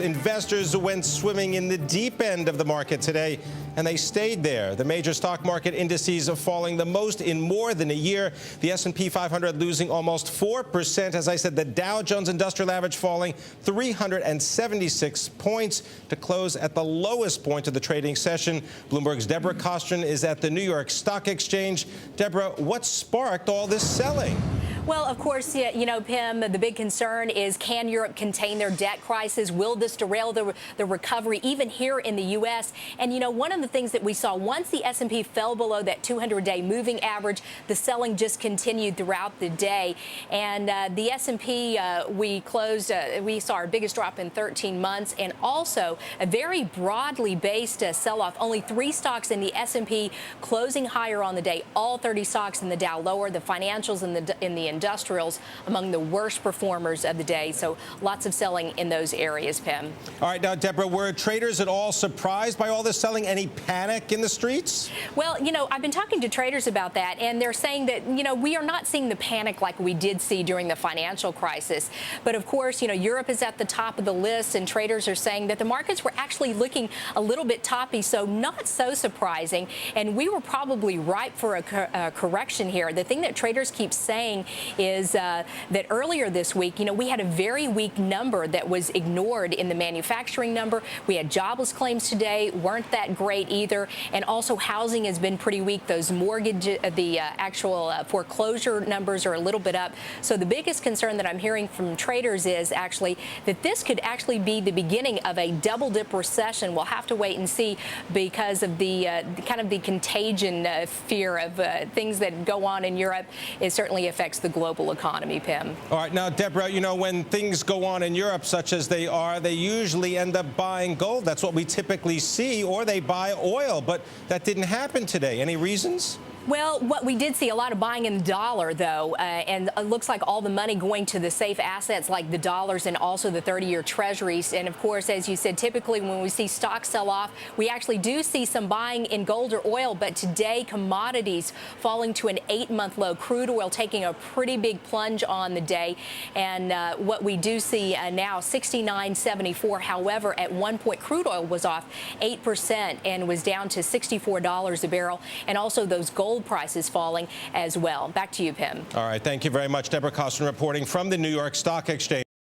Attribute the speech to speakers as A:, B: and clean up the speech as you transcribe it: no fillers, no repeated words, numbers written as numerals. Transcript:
A: Investors went swimming in the deep end of the market today, and they stayed there. The major stock market indices are falling the most in more than a year. The S&P 500 losing almost 4%. As I said, the Dow Jones Industrial Average falling 376 points to close at the lowest point of the trading session. Bloomberg's Deborah Kostroun is at the New York Stock Exchange. Deborah, what sparked all this selling?
B: Well, of course, you know, Pimm, the big concern is, can Europe contain their debt crisis? Will this derail the recovery, even here in the U.S.? And, you know, one of the things that we saw, once the S&P fell below that 200-day moving average, the selling just continued throughout the day. And the S&P, we saw our biggest drop in 13 months, and also a very broadly based sell-off. Only 3 stocks in the S&P closing higher on the day. All 30 stocks in the Dow lower. The financials in the industrials among the worst performers of the day. So lots of selling in those areas, Pimm.
A: All right, now, Deborah, were traders at all surprised by all this selling? Any panic in the streets?
B: Well, you know, I've been talking to traders about that, and they're saying that, you know, we are not seeing the panic like we did see during the financial crisis. But of course, you know, Europe is at the top of the list, and traders are saying that the markets were actually looking a little bit toppy, so not so surprising. And we were probably ripe for a correction here. The thing that traders keep saying is that earlier this week, you know, we had a very weak number that was ignored in the manufacturing number. We had jobless claims today, weren't that great either. And also housing has been pretty weak. Those mortgage, the actual foreclosure numbers are a little bit up. So the biggest concern that I'm hearing from traders is actually that this could actually be the beginning of a double dip recession. We'll have to wait and see, because of the kind of the contagion fear of things that go on in Europe. It certainly affects the global economy, Pimm.
A: All right. Now, Deborah, you know, when things go on in Europe, such as they are, they usually end up buying gold. That's what we typically see, or they buy oil. But that didn't happen today. Any reasons?
B: Well, what we did see a lot of buying in the dollar, though, and it looks like all the money going to the safe assets like the dollars and also the 30-year treasuries. And, of course, as you said, typically when we see stocks sell off, we actually do see some buying in gold or oil. But today, commodities falling to an 8-month low. Crude oil taking a pretty big plunge on the day. And what we do see now, 69.74. However, at one point, crude oil was off 8% and was down to $64 a barrel. And also those gold prices falling as well. Back to you, Pimm.
A: All right. Thank you very much. Deborah Kostroun reporting from the New York Stock Exchange.